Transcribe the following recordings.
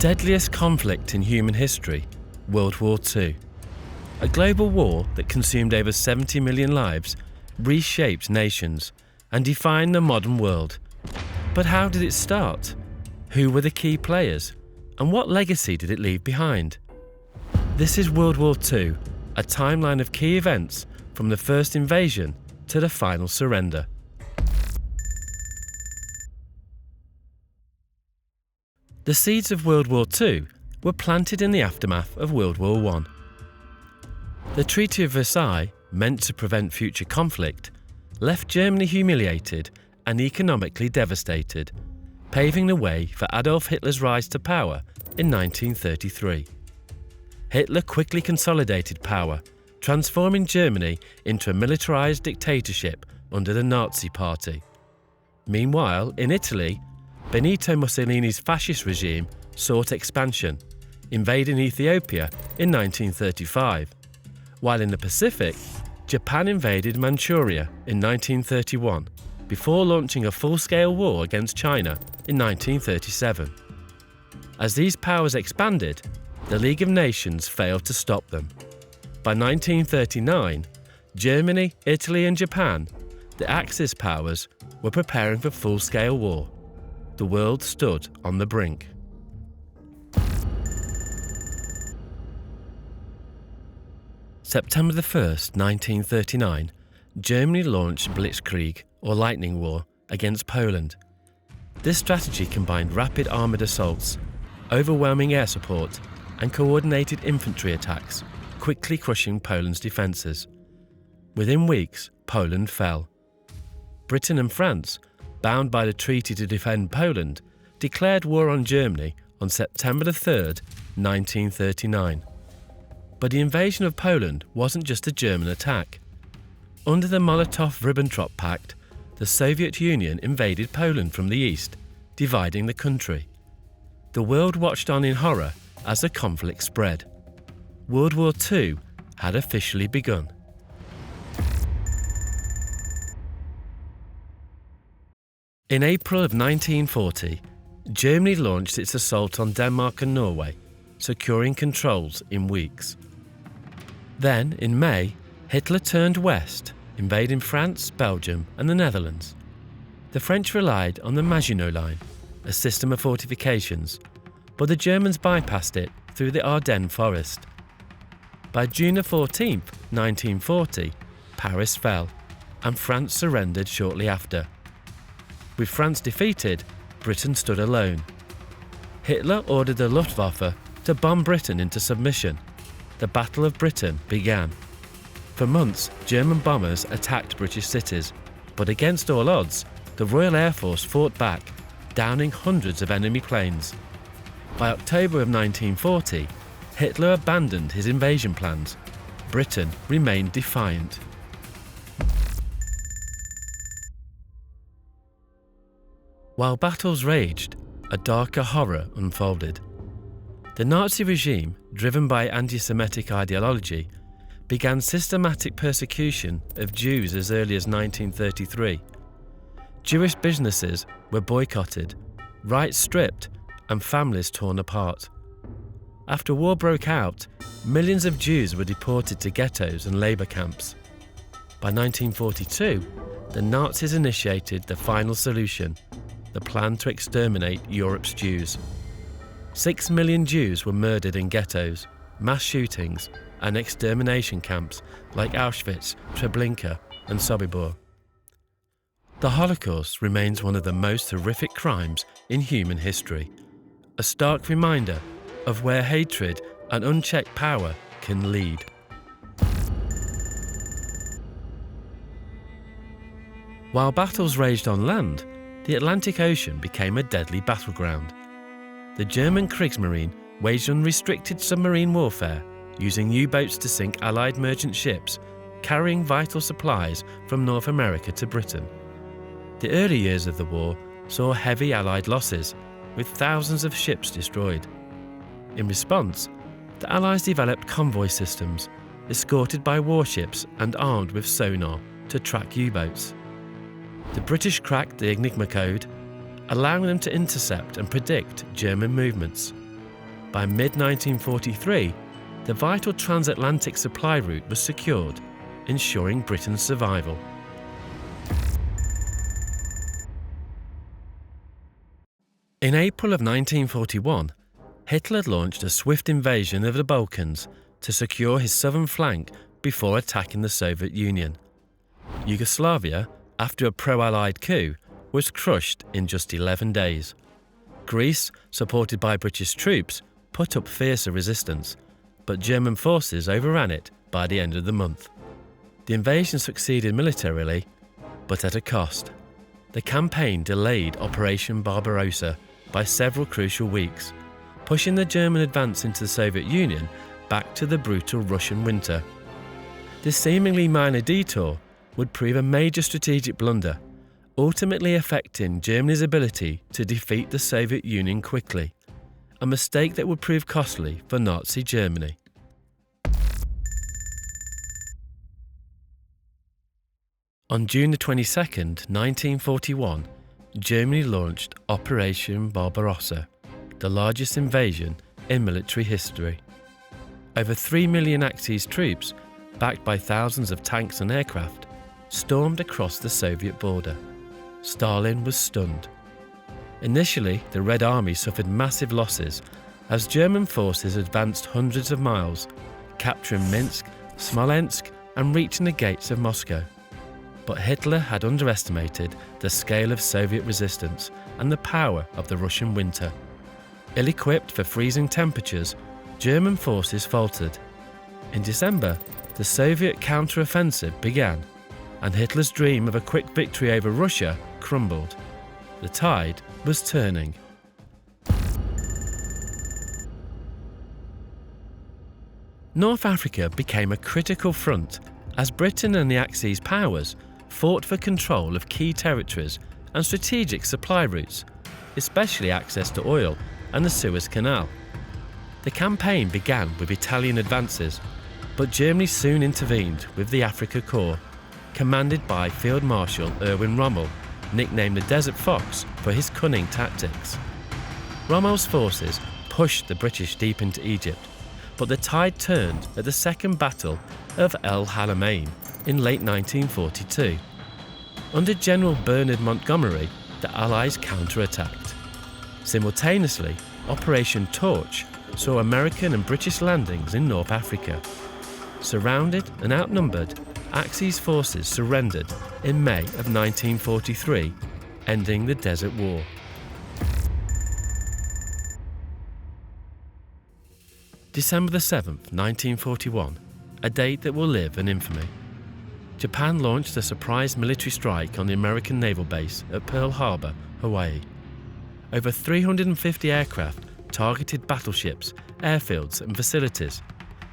deadliest conflict in human history, World War II. A global war that consumed over 70 million lives, reshaped nations, and defined the modern world. But how did it start? Who were the key players? And what legacy did it leave behind? This is World War II, a timeline of key events from the first invasion to the final surrender. The seeds of World War II were planted in the aftermath of World War I. The Treaty of Versailles, meant to prevent future conflict, left Germany humiliated and economically devastated, paving the way for Adolf Hitler's rise to power in 1933. Hitler quickly consolidated power, transforming Germany into a militarized dictatorship under the Nazi Party. Meanwhile, in Italy, Benito Mussolini's fascist regime sought expansion, invading Ethiopia in 1935, while in the Pacific, Japan invaded Manchuria in 1931, before launching a full-scale war against China in 1937. As these powers expanded, the League of Nations failed to stop them. By 1939, Germany, Italy and Japan, the Axis powers, were preparing for full-scale war. The world stood on the brink. September 1st, 1939, Germany launched Blitzkrieg, or lightning war, against Poland. This strategy combined rapid armoured assaults, overwhelming air support, and coordinated infantry attacks, quickly crushing Poland's defences. Within weeks, Poland fell. Britain and France, bound by the treaty to defend Poland, declared war on Germany on September 3rd, 1939. But the invasion of Poland wasn't just a German attack. Under the Molotov-Ribbentrop Pact, the Soviet Union invaded Poland from the east, dividing the country. The world watched on in horror as the conflict spread. World War II had officially begun. In April of 1940, Germany launched its assault on Denmark and Norway, securing controls in weeks. Then, in May, Hitler turned west, invading France, Belgium and the Netherlands. The French relied on the Maginot Line, a system of fortifications, but the Germans bypassed it through the Ardennes forest. By June 14, 1940, Paris fell, and France surrendered shortly after. With France defeated, Britain stood alone. Hitler ordered the Luftwaffe to bomb Britain into submission. The Battle of Britain began. For months, German bombers attacked British cities, but against all odds, the Royal Air Force fought back, downing hundreds of enemy planes. By October of 1940, Hitler abandoned his invasion plans. Britain remained defiant. While battles raged, a darker horror unfolded. The Nazi regime, driven by anti-Semitic ideology, began systematic persecution of Jews as early as 1933. Jewish businesses were boycotted, rights stripped, and families torn apart. After war broke out, millions of Jews were deported to ghettos and labour camps. By 1942, the Nazis initiated the final solution, the plan to exterminate Europe's Jews. 6 million Jews were murdered in ghettos, mass shootings, and extermination camps like Auschwitz, Treblinka, and Sobibor. The Holocaust remains one of the most horrific crimes in human history, a stark reminder of where hatred and unchecked power can lead. While battles raged on land, the Atlantic Ocean became a deadly battleground. The German Kriegsmarine waged unrestricted submarine warfare, using U-boats to sink Allied merchant ships, carrying vital supplies from North America to Britain. The early years of the war saw heavy Allied losses, with thousands of ships destroyed. In response, the Allies developed convoy systems, escorted by warships and armed with sonar to track U-boats. The British cracked the Enigma code, allowing them to intercept and predict German movements. By mid-1943, the vital transatlantic supply route was secured, ensuring Britain's survival. In April of 1941, Hitler launched a swift invasion of the Balkans to secure his southern flank before attacking the Soviet Union. Yugoslavia, after a pro-Allied coup, was crushed in just 11 days. Greece, supported by British troops, put up fiercer resistance, but German forces overran it by the end of the month. The invasion succeeded militarily, but at a cost. The campaign delayed Operation Barbarossa by several crucial weeks, pushing the German advance into the Soviet Union back to the brutal Russian winter. This seemingly minor detour would prove a major strategic blunder, ultimately affecting Germany's ability to defeat the Soviet Union quickly, a mistake that would prove costly for Nazi Germany. On June 22, 1941, Germany launched Operation Barbarossa, the largest invasion in military history. Over 3 million Axis troops, backed by thousands of tanks and aircraft, stormed across the Soviet border. Stalin was stunned. Initially, the Red Army suffered massive losses as German forces advanced hundreds of miles, capturing Minsk, Smolensk, and reaching the gates of Moscow. But Hitler had underestimated the scale of Soviet resistance and the power of the Russian winter. Ill-equipped for freezing temperatures, German forces faltered. In December, the Soviet counter-offensive began, and Hitler's dream of a quick victory over Russia crumbled. The tide was turning. North Africa became a critical front as Britain and the Axis powers fought for control of key territories and strategic supply routes, especially access to oil and the Suez Canal. The campaign began with Italian advances, but Germany soon intervened with the Afrika Korps, commanded by Field Marshal Erwin Rommel, nicknamed the Desert Fox for his cunning tactics. Rommel's forces pushed the British deep into Egypt, but the tide turned at the Second Battle of El Alamein in late 1942. Under General Bernard Montgomery, the Allies counterattacked. Simultaneously, Operation Torch saw American and British landings in North Africa. Surrounded and outnumbered, Axis forces surrendered in May of 1943, ending the Desert War. December 7th, 1941, a date that will live in infamy. Japan launched a surprise military strike on the American naval base at Pearl Harbour, Hawaii. Over 350 aircraft targeted battleships, airfields and facilities,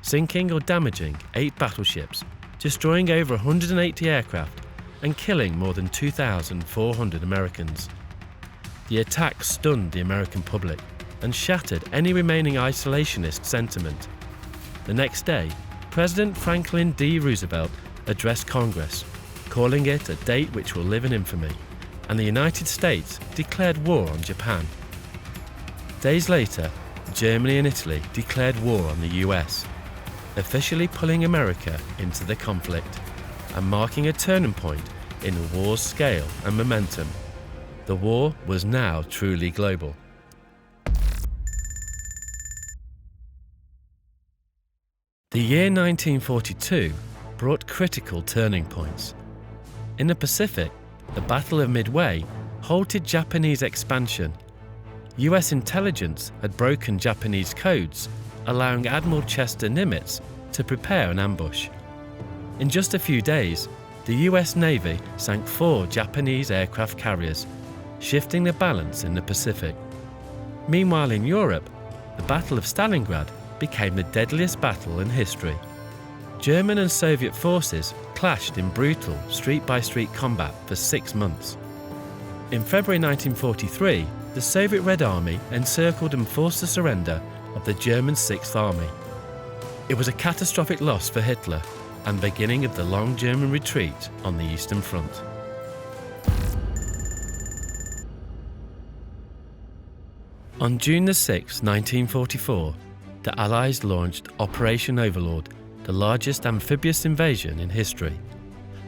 sinking or damaging 8 battleships, destroying over 180 aircraft and killing more than 2,400 Americans. The attack stunned the American public and shattered any remaining isolationist sentiment. The next day, President Franklin D. Roosevelt addressed Congress, calling it a date which will live in infamy, and the United States declared war on Japan. Days later, Germany and Italy declared war on the US, officially pulling America into the conflict and marking a turning point in the war's scale and momentum. The war was now truly global. The year 1942 brought critical turning points. In the Pacific, the Battle of Midway halted Japanese expansion. US intelligence had broken Japanese codes, allowing Admiral Chester Nimitz to prepare an ambush. In just a few days, the US Navy sank 4 Japanese aircraft carriers, shifting the balance in the Pacific. Meanwhile in Europe, the Battle of Stalingrad became the deadliest battle in history. German and Soviet forces clashed in brutal street-by-street combat for 6 months. In February 1943, the Soviet Red Army encircled and forced the surrender of the German 6th Army. It was a catastrophic loss for Hitler and the beginning of the long German retreat on the Eastern Front. On June 6, 1944, the Allies launched Operation Overlord, the largest amphibious invasion in history.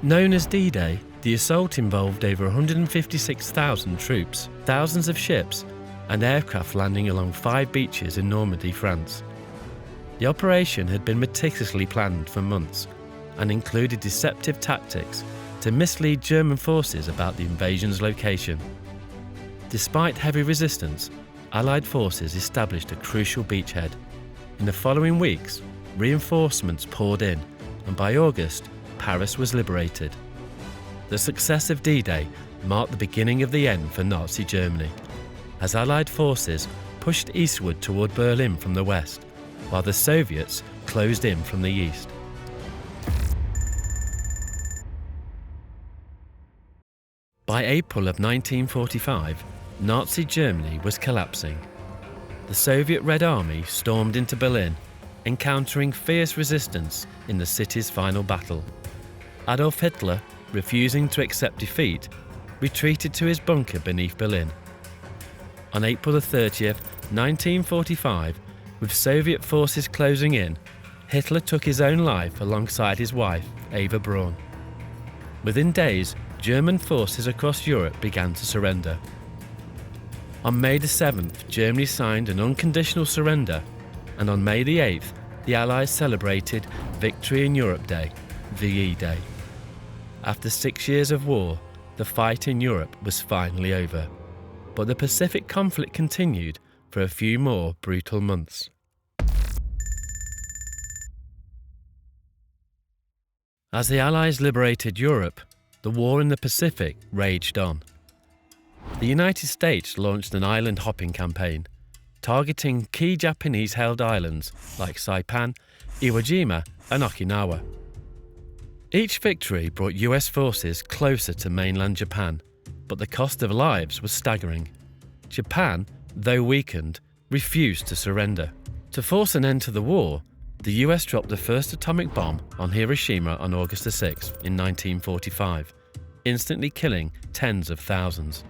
Known as D-Day, the assault involved over 156,000 troops, thousands of ships, and aircraft landing along 5 beaches in Normandy, France. The operation had been meticulously planned for months and included deceptive tactics to mislead German forces about the invasion's location. Despite heavy resistance, Allied forces established a crucial beachhead. In the following weeks, reinforcements poured in, and by August, Paris was liberated. The success of D-Day marked the beginning of the end for Nazi Germany, as Allied forces pushed eastward toward Berlin from the west, while the Soviets closed in from the east. By April of 1945, Nazi Germany was collapsing. The Soviet Red Army stormed into Berlin, encountering fierce resistance in the city's final battle. Adolf Hitler, refusing to accept defeat, retreated to his bunker beneath Berlin. On April 30th, 1945, with Soviet forces closing in, Hitler took his own life alongside his wife, Eva Braun. Within days, German forces across Europe began to surrender. On May 7th, Germany signed an unconditional surrender, and on May 8th, the Allies celebrated Victory in Europe Day, VE Day. After 6 years of war, the fight in Europe was finally over, but the Pacific conflict continued for a few more brutal months. As the Allies liberated Europe, the war in the Pacific raged on. The United States launched an island-hopping campaign, targeting key Japanese-held islands like Saipan, Iwo Jima, and Okinawa. Each victory brought US forces closer to mainland Japan, but the cost of lives was staggering. Japan, though weakened, refused to surrender. To force an end to the war, the US dropped the first atomic bomb on Hiroshima on August 6 in 1945, instantly killing tens of thousands.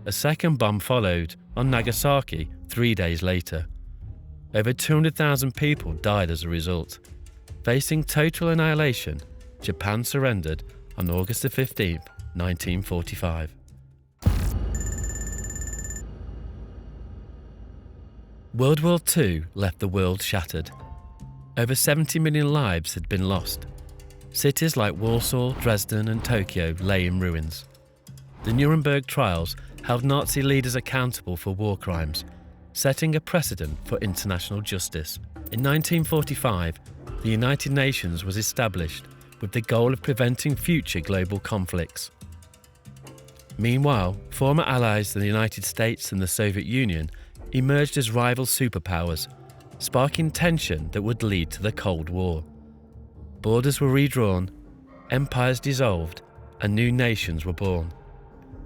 A second bomb followed on Nagasaki 3 days later. Over 200,000 people died as a result. Facing total annihilation, Japan surrendered on August 15, 1945. World War II left the world shattered. Over 70 million lives had been lost. Cities like Warsaw, Dresden, and Tokyo lay in ruins. The Nuremberg trials held Nazi leaders accountable for war crimes, setting a precedent for international justice. In 1945, the United Nations was established with the goal of preventing future global conflicts. Meanwhile, former allies of the United States and the Soviet Union emerged as rival superpowers, sparking tension that would lead to the Cold War. Borders were redrawn, empires dissolved, and new nations were born.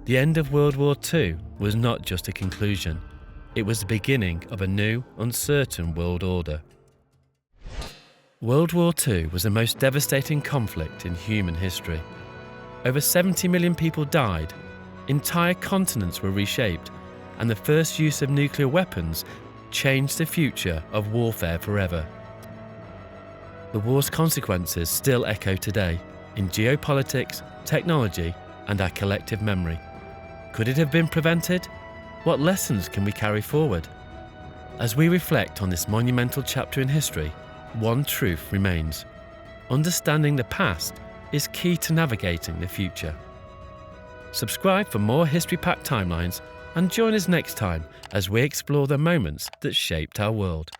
The end of World War II was not just a conclusion, it was the beginning of a new, uncertain world order. World War II was the most devastating conflict in human history. Over 70 million people died, entire continents were reshaped, and the first use of nuclear weapons changed the future of warfare forever. The war's consequences still echo today in geopolitics, technology, and our collective memory. Could it have been prevented? What lessons can we carry forward? As we reflect on this monumental chapter in history, one truth remains. Understanding the past is key to navigating the future. Subscribe for more history-packed timelines and join us next time as we explore the moments that shaped our world.